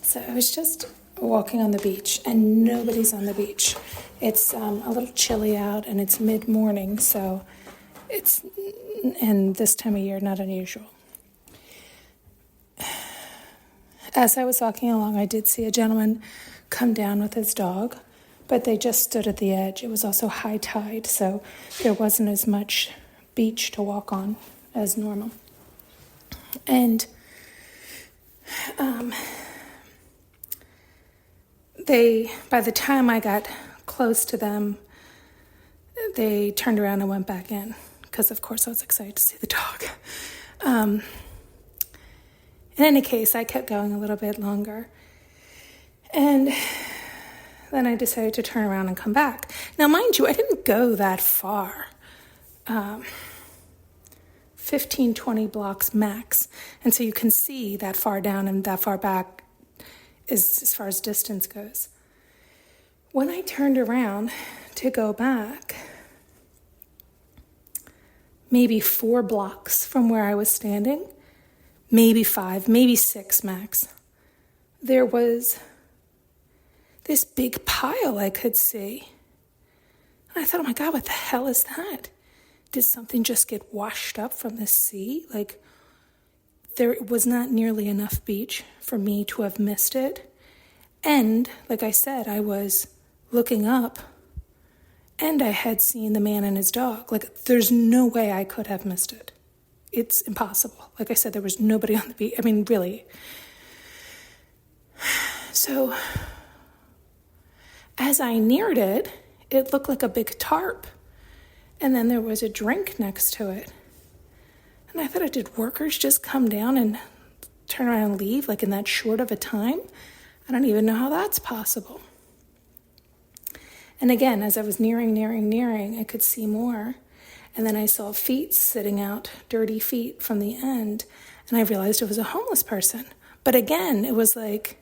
So I was just walking on the beach, and nobody's on the beach. It's a little chilly out, and it's mid-morning, so and this time of year, not unusual. As I was walking along, I did see a gentleman come down with his dog, but they just stood at the edge. It was also high tide, so there wasn't as much beach to walk on as normal. And by the time I got close to them, they turned around and went back in, because of course I was excited to see the dog. In any case, I kept going a little bit longer. And then I decided to turn around and come back. Now, mind you, I didn't go that far. 15, 20 blocks max. And so you can see that far down and that far back is as far as distance goes. When I turned around to go back, maybe 4 blocks from where I was standing, maybe 5, maybe 6 max, there was this big pile I could see. And I thought, oh my God, what the hell is that? Did something just get washed up from the sea? Like, there was not nearly enough beach for me to have missed it. And, like I said, I was looking up, and I had seen the man and his dog. Like, there's no way I could have missed it. It's impossible. Like I said, there was nobody on the beach. I mean, really. So, as I neared it, it looked like a big tarp. And then there was a drink next to it. And I thought, did workers just come down and turn around and leave, like in that short of a time? I don't even know how that's possible. And again, as I was nearing, I could see more. And then I saw feet sitting out, dirty feet from the end. And I realized it was a homeless person. But again, it was like,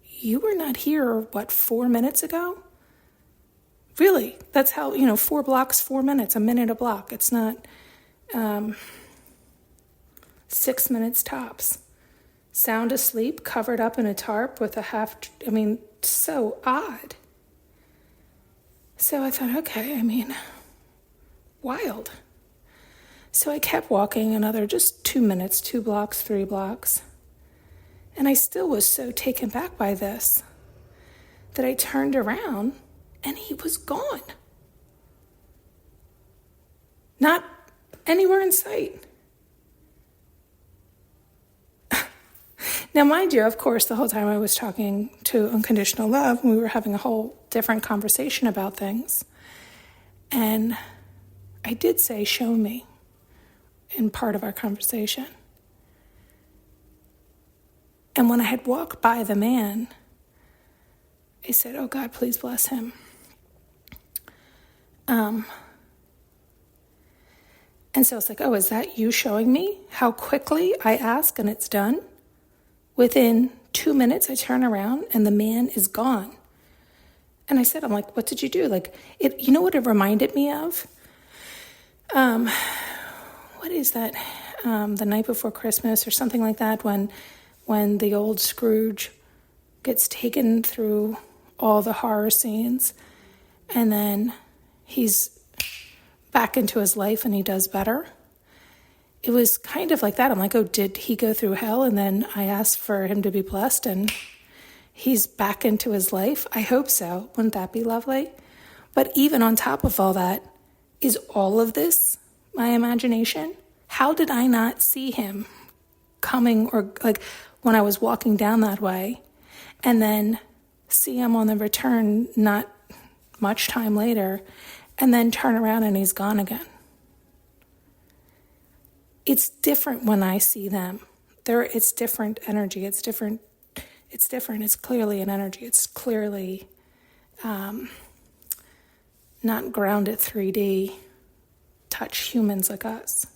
you were not here, 4 minutes ago? Really, that's how, 4 blocks, 4 minutes, a minute a block. It's not 6 minutes tops. Sound asleep, covered up in a tarp with so odd. So I thought, okay, wild. So I kept walking another just 2 minutes, 2 blocks, 3 blocks. And I still was so taken back by this that I turned around and he was gone. Not anywhere in sight. Now, mind you, of course, the whole time I was talking to Unconditional Love, we were having a whole different conversation about things. And I did say, show me, in part of our conversation. And when I had walked by the man, I said, oh God, please bless him. And so it's like, oh, is that you showing me how quickly I ask and it's done? Within 2 minutes, I turn around and the man is gone. And I said, I'm like, what did you do? Like, you know what it reminded me of? What is that? The Night Before Christmas or something like that, when the old Scrooge gets taken through all the horror scenes and then he's back into his life and he does better. It was kind of like that. I'm like, oh, did he go through hell? And then I asked for him to be blessed and he's back into his life. I hope so. Wouldn't that be lovely? But even on top of all that, is all of this my imagination? How did I not see him coming, or like when I was walking down that way, and then see him on the return not much time later, and then turn around and he's gone again? It's different when I see them. It's different energy. It's different. It's clearly an energy. It's clearly not grounded 3D touch humans like us.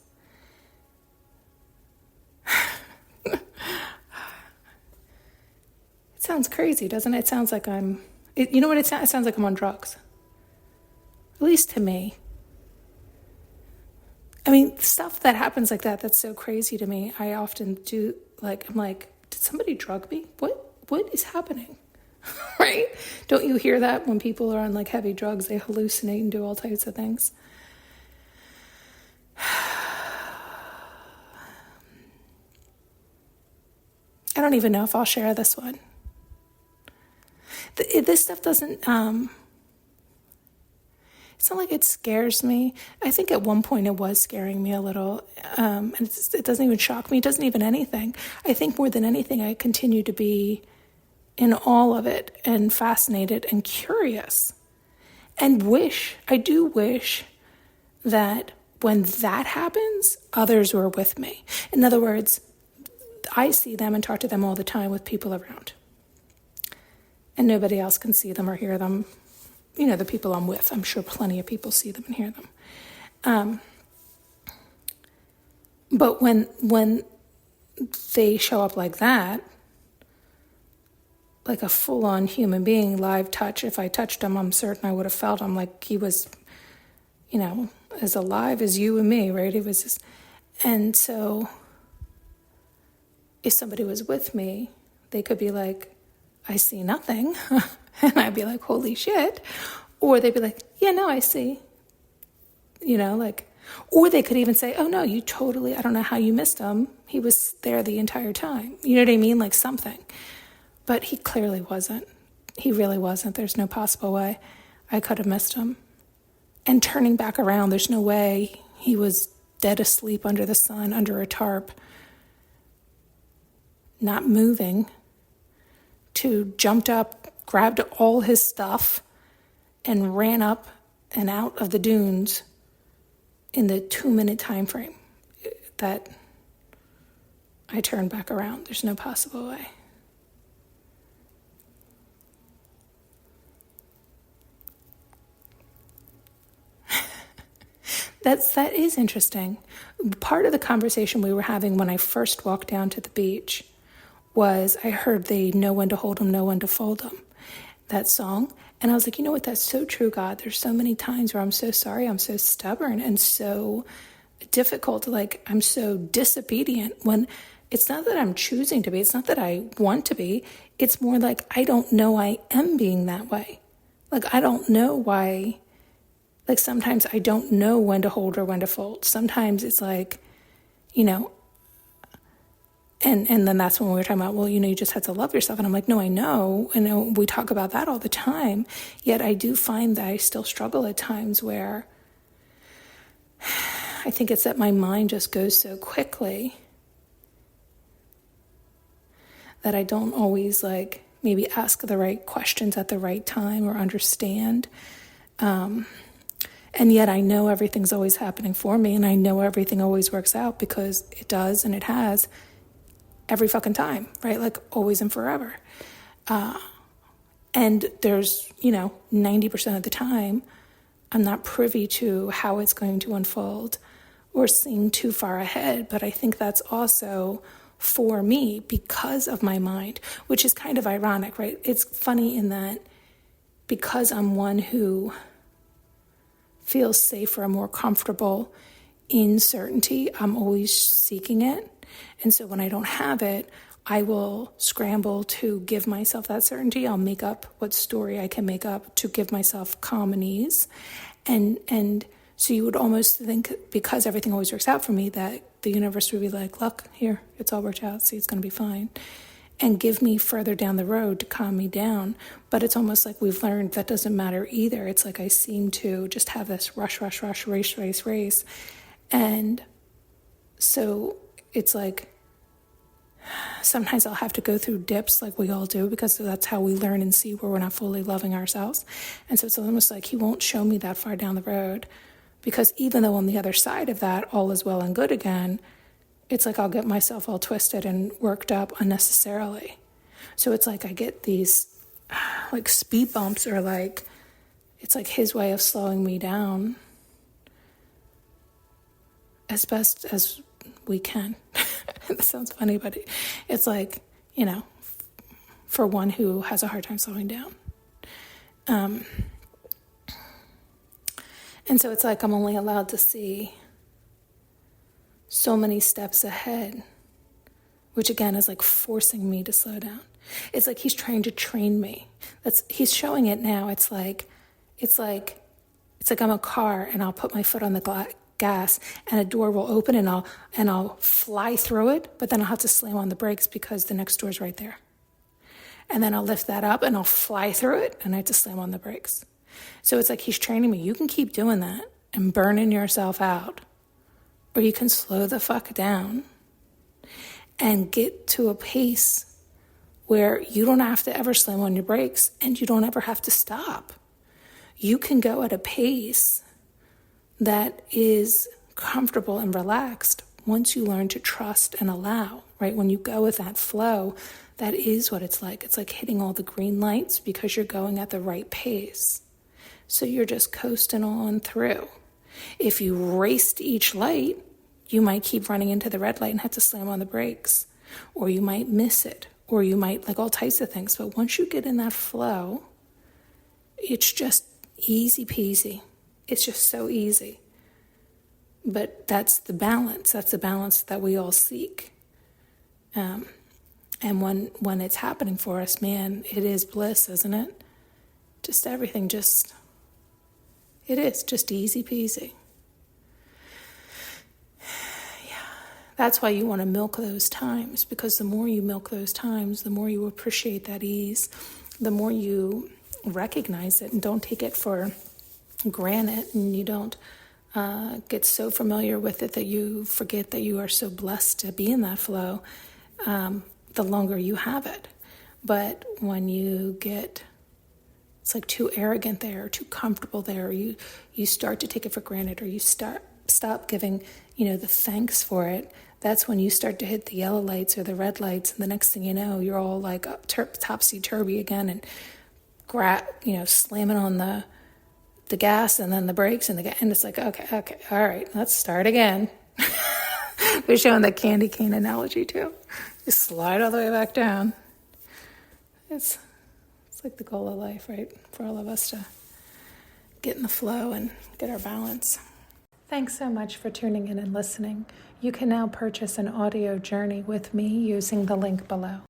It sounds crazy, doesn't it? It sounds like you know what it sounds? It sounds like I'm on drugs. At least to me. Stuff that happens like that, that's so crazy to me. I often do, I'm like, did somebody drug me? What what is happening? Right? Don't you hear that when people are on like heavy drugs, they hallucinate and do all types of things? I don't even know if I'll share this one. This stuff doesn't, it's not like it scares me. I think at one point it was scaring me a little, and it doesn't even shock me. It doesn't even anything. I think more than anything, I continue to be in all of it and fascinated and curious and I do wish that when that happens, others were with me. In other words, I see them and talk to them all the time with people around. And nobody else can see them or hear them. You know, the people I'm with, I'm sure plenty of people see them and hear them. But when they show up like that, like a full-on human being, live touch, if I touched him, I'm certain I would have felt him like he was, you know, as alive as you and me, right? He was just, and so if somebody was with me, they could be like, I see nothing. And I'd be like, holy shit. Or they'd be like, yeah, no, I see. You know, like, or they could even say, oh no, you totally, I don't know how you missed him. He was there the entire time. You know what I mean? Like something. But he clearly wasn't. He really wasn't. There's no possible way I could have missed him. And turning back around, there's no way he was dead asleep under the sun, under a tarp, not moving, to jumped up, grabbed all his stuff, and ran up and out of the dunes in the 2-minute time frame that I turned back around. There's no possible way. That is interesting. Part of the conversation we were having when I first walked down to the beach was I heard they know when to hold them, know when to fold them, that song. And I was like, you know what, that's so true, God. There's so many times where I'm so sorry, I'm so stubborn and so difficult, like I'm so disobedient when it's not that I'm choosing to be, it's not that I want to be, it's more like I don't know I am being that way. Like I don't know why. Like sometimes I don't know when to hold or when to fold. Sometimes it's like, you know, and then that's when we were talking about, well, you know, you just have to love yourself. And I'm like, no, I know. And we talk about that all the time. Yet I do find that I still struggle at times where I think it's that my mind just goes so quickly that I don't always like maybe ask the right questions at the right time or understand. And yet I know everything's always happening for me, and I know everything always works out because it does and it has every fucking time, right? Like always and forever. And there's, you know, 90% of the time, I'm not privy to how it's going to unfold or seeing too far ahead. But I think that's also for me because of my mind, which is kind of ironic, right? It's funny in that because I'm one who feels safer, more comfortable in certainty, I'm always seeking it. And so when I don't have it, I will scramble to give myself that certainty. I'll make up what story I can make up to give myself calm and ease. And so you would almost think, because everything always works out for me, that the universe would be like, look, here, it's all worked out, see, it's going to be fine. And give me further down the road to calm me down. But it's almost like we've learned that doesn't matter either. It's like I seem to just have this rush, race. And so it's like sometimes I'll have to go through dips like we all do because that's how we learn and see where we're not fully loving ourselves. And so it's almost like he won't show me that far down the road because even though on the other side of that all is well and good again, it's like I'll get myself all twisted and worked up unnecessarily. So it's like I get these like speed bumps or like, it's like his way of slowing me down as best as we can. That sounds funny, but it's like, you know, for one who has a hard time slowing down. And so it's like I'm only allowed to see so many steps ahead, which again is like forcing me to slow down. It's like he's trying to train me. He's showing it now. It's like I'm a car and I'll put my foot on the gas and a door will open and I'll fly through it, but then I'll have to slam on the brakes because the next door's right there. And then I'll lift that up and I'll fly through it and I have to slam on the brakes. So it's like he's training me. You can keep doing that and burning yourself out, or you can slow the fuck down and get to a pace where you don't have to ever slam on your brakes and you don't ever have to stop. You can go at a pace that is comfortable and relaxed once you learn to trust and allow, right? When you go with that flow, that is what it's like. It's like hitting all the green lights because you're going at the right pace. So you're just coasting on through. If you raced each light, you might keep running into the red light and have to slam on the brakes, or you might miss it, or you might like all types of things. But once you get in that flow, it's just easy peasy. It's just so easy. But that's the balance. That's the balance that we all seek. And when it's happening for us, man, it is bliss, isn't it? Just everything it is just easy peasy. That's why you want to milk those times, because the more you milk those times, the more you appreciate that ease, the more you recognize it and don't take it for granted, and you don't get so familiar with it that you forget that you are so blessed to be in that flow, the longer you have it. But when you get, it's like too arrogant there, or too comfortable there, you start to take it for granted, or you stop giving, the thanks for it. That's when you start to hit the yellow lights or the red lights, and the next thing you know, you're all like topsy-turvy again, and slamming on the gas and then the brakes and it's like, okay, all right, let's start again. They're showing the candy cane analogy too. You slide all the way back down. It's like the goal of life, right? For all of us to get in the flow and get our balance. Thanks so much for tuning in and listening. You can now purchase an audio journey with me using the link below.